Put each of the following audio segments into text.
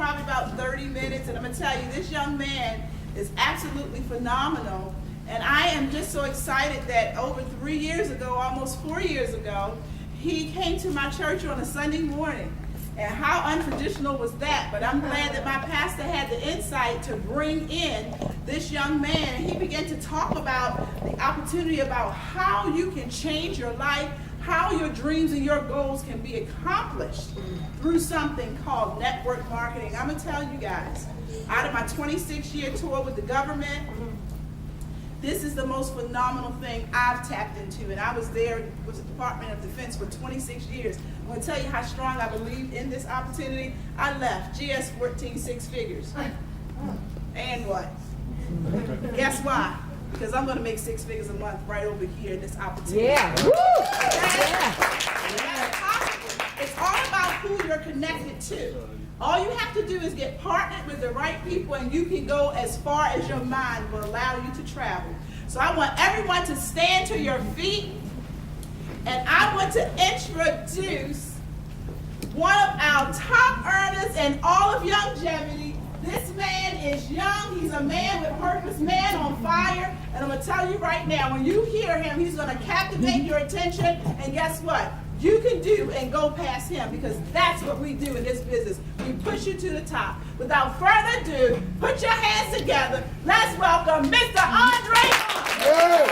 probably about 30 minutes, and I'm going to tell you, this young man is absolutely phenomenal. And I am just so excited that over 3 years ago, almost 4 years ago, he came to my church on a Sunday morning. And how untraditional was that? But I'm glad that my pastor had the insight to bring in this young man. And he began to talk about the opportunity about how you can change your life, how your dreams and your goals can be accomplished through something called network marketing. I'm going to tell you guys, out of my 26-year tour with the government, this is the most phenomenal thing I've tapped into. And I was there with the Department of Defense for 26 years. I'm going to tell you how strong I believed in this opportunity. I left GS-14 six figures. And what? Guess why? Because I'm going to make 6 figures a month right over here in this opportunity. Yeah. Woo! That's possible. It's all about who you're connected to. All you have to do is get partnered with the right people, and you can go as far as your mind will allow you to travel. So I want everyone to stand to your feet, and I want to introduce one of our top earners in all of longevity. This man is young. He's a man with purpose, man on fire. And I'm going to tell you right now, when you hear him, he's going to captivate your attention. And guess what? You can do and go past him, because that's what we do in this business. We push you to the top. Without further ado, put your hands together. Let's welcome Mr. Andre Vaughn.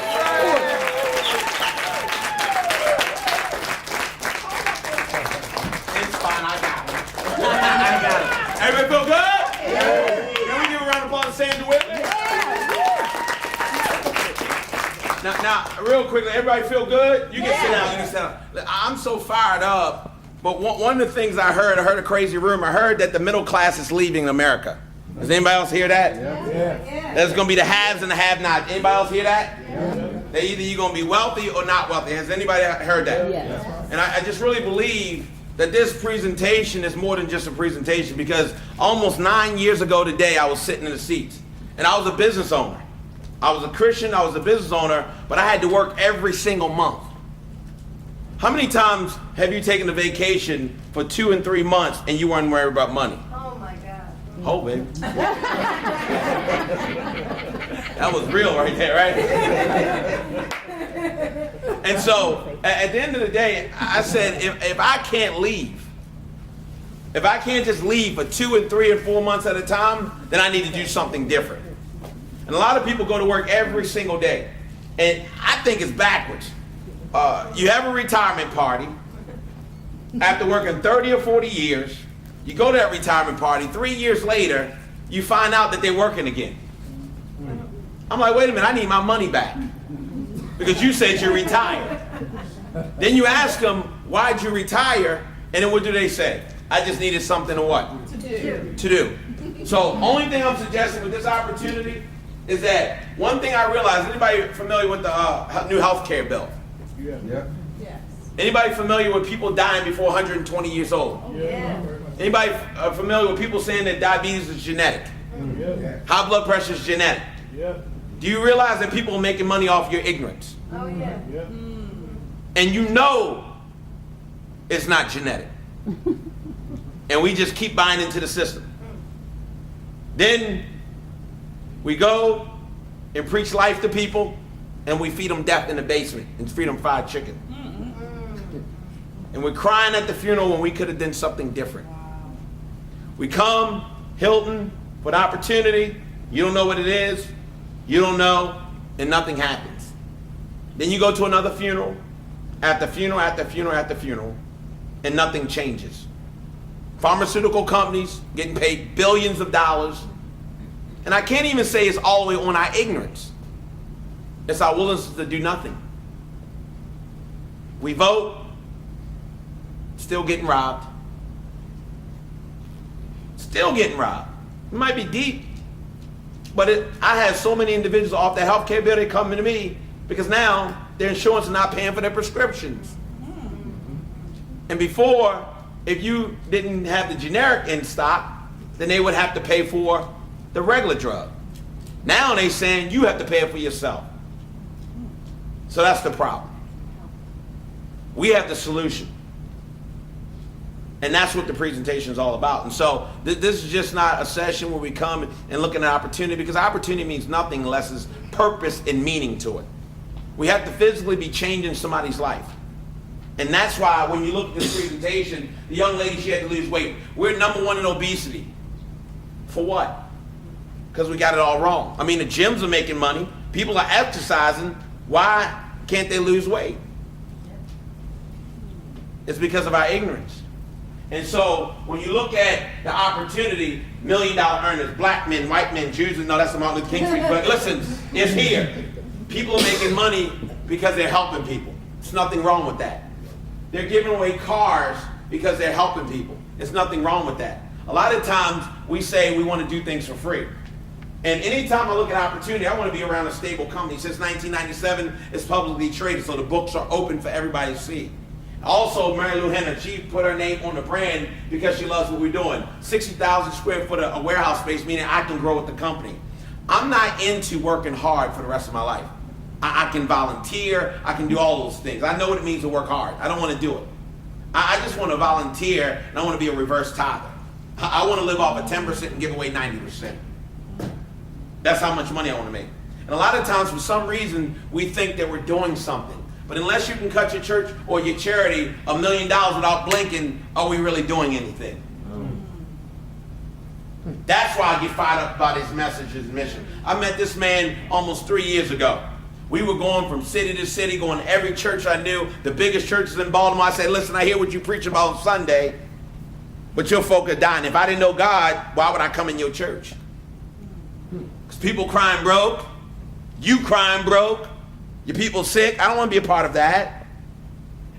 It's fine, I got it. I got it. Everybody feel good? Yeah. Can we give a round of applause to Sandra with me? Now, real quickly, everybody feel good? You can sit down, you can sit down. I'm so fired up, but one of the things I heard a crazy rumor. I heard that the middle class is leaving America. Does anybody else hear that? Yeah. There's going to be the haves and the have-nots. Anybody else hear that? Yeah. That either you're going to be wealthy or not wealthy. Has anybody heard that? Yes. And I just really believe that this presentation is more than just a presentation, because almost 9 years ago today, I was sitting in the seats, and I was a business owner. I was a Christian, I was a business owner, but I had to work every single month. How many times have you taken a vacation for 2 and 3 months and you weren't worried about money? Oh my God. Oh, baby. That was real right there, right? And so, at the end of the day, I said, if I can't leave, if I can't just leave for 2 and 3 and 4 months at a time, then I need to do something different. And a lot of people go to work every single day. And I think it's backwards. You have a retirement party. After working 30 or 40 years, you go to that retirement party. 3 years later, you find out that they're working again. I'm like, wait a minute, I need my money back. Because you said you're retired. Then you ask them, why'd you retire? And then what do they say? I just needed something to what? To do. So only thing I'm suggesting with this opportunity is that one thing I realized, anybody familiar with the new health care bill? Yeah. Yes. Anybody familiar with people dying before 120 years old? Yeah. Anybody familiar with people saying that diabetes is genetic? Yeah. High blood pressure is genetic? Yeah. Do you realize that people are making money off your ignorance? Oh yeah. Yeah. And you know it's not genetic. And we just keep buying into the system. Then we go and preach life to people, and we feed them death in the basement and feed them fried chicken. And we're crying at the funeral when we could have done something different. We come, Hilton, for the opportunity. You don't know what it is. You don't know, and nothing happens. Then you go to another funeral, after funeral, after funeral, after funeral, and nothing changes. Pharmaceutical companies getting paid billions of dollars. And I can't even say it's all the way on our ignorance. It's our willingness to do nothing. We vote, still getting robbed. Still getting robbed. It might be deep, but I have so many individuals off the health care bill, they come to me because now their insurance is not paying for their prescriptions. And before, if you didn't have the generic in stock, then they would have to pay for the regular drug. Now they're saying you have to pay it for yourself. So that's the problem. We have the solution. And that's what the presentation is all about. And so this is just not a session where we come and look at an opportunity, because opportunity means nothing unless there's purpose and meaning to it. We have to physically be changing somebody's life. And that's why when you look at this presentation, the young lady, she had to lose weight. We're #1 in obesity. For what? Because we got it all wrong. I mean, the gyms are making money. People are exercising. Why can't they lose weight? It's because of our ignorance. And so when you look at the opportunity, $1 million earners, black men, white men, Jews, no, that's the Martin Luther King speech, but listen, it's here. People are making money because they're helping people. There's nothing wrong with that. They're giving away cars because they're helping people. There's nothing wrong with that. A lot of times we say we want to do things for free. And anytime I look at opportunity, I want to be around a stable company. Since 1997, it's publicly traded, so the books are open for everybody to see. Also, Mary Lou Henner, she put her name on the brand because she loves what we're doing. 60,000 square foot of a warehouse space, meaning I can grow with the company. I'm not into working hard for the rest of my life. I can volunteer, I can do all those things. I know what it means to work hard. I don't want to do it. I just want to volunteer, and I want to be a reverse tither. I want to live off of 10% and give away 90%. That's how much money I want to make. And a lot of times, for some reason, we think that we're doing something. But unless you can cut your church or your charity $1 million without blinking, are we really doing anything? That's why I get fired up about his message, his mission. I met this man almost 3 years ago. We were going from city to city, going to every church I knew, the biggest churches in Baltimore. I said, listen, I hear what you preach about on Sunday, but your folk are dying. If I didn't know God, why would I come in your church? Because people crying broke, you crying broke, your people sick. I don't want to be a part of that.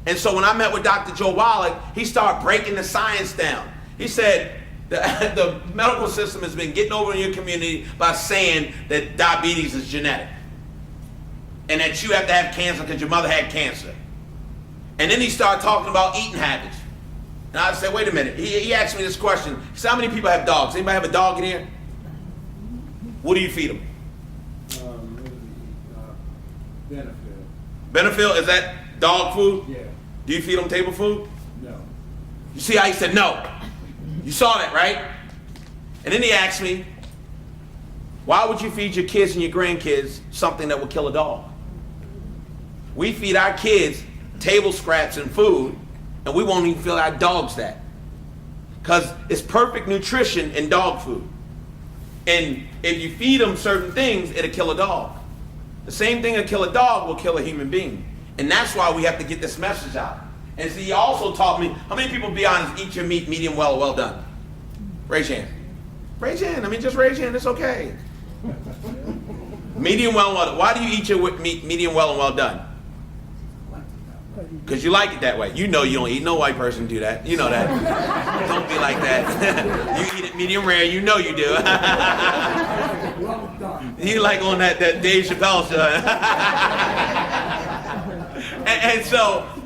And so when I met with Dr. Joe Wallach, he started breaking the science down. He said, the medical system has been getting over in your community by saying that diabetes is genetic. And that you have to have cancer because your mother had cancer. And then he started talking about eating habits. And I said, wait a minute. He asked me this question. He said, how many people have dogs? Anybody have a dog in here? What do you feed them? Benefit. Benefit, is that dog food? Yeah. Do you feed them table food? No. You see how he said no? You saw that, right? And then he asked me, why would you feed your kids and your grandkids something that would kill a dog? We feed our kids table scraps and food, and we won't even feed our dogs that. Because it's perfect nutrition in dog food. And if you feed them certain things, it'll kill a dog. The same thing that kill a dog will kill a human being. And that's why we have to get this message out. And see, he also taught me, how many people, be honest, eat your meat medium well or well done? Raise your hand. Raise your hand. I mean, just raise your hand. It's okay. Medium well and well done. Why do you eat your meat medium well and well done? Because you like it that way. You know you don't eat. No white person do that. You know that. Don't be like that. You eat it medium rare. You know you do. You like on that Dave Chappelle show.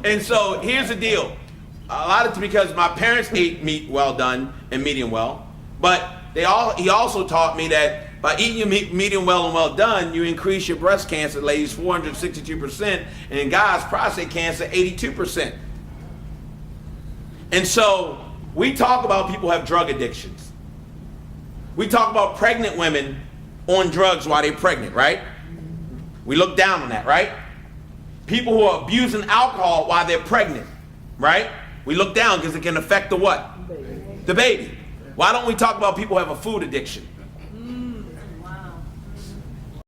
and so here's the deal. A lot of because my parents ate meat well done and medium well, but he also taught me that by eating your meat medium well and well done, you increase your breast cancer, ladies, 462%, and in guys, prostate cancer, 82%. And so we talk about people who have drug addictions. We talk about pregnant women on drugs while they're pregnant, right? We look down on that, right? People who are abusing alcohol while they're pregnant, right? We look down because it can affect the what? The baby. Why don't we talk about people who have a food addiction?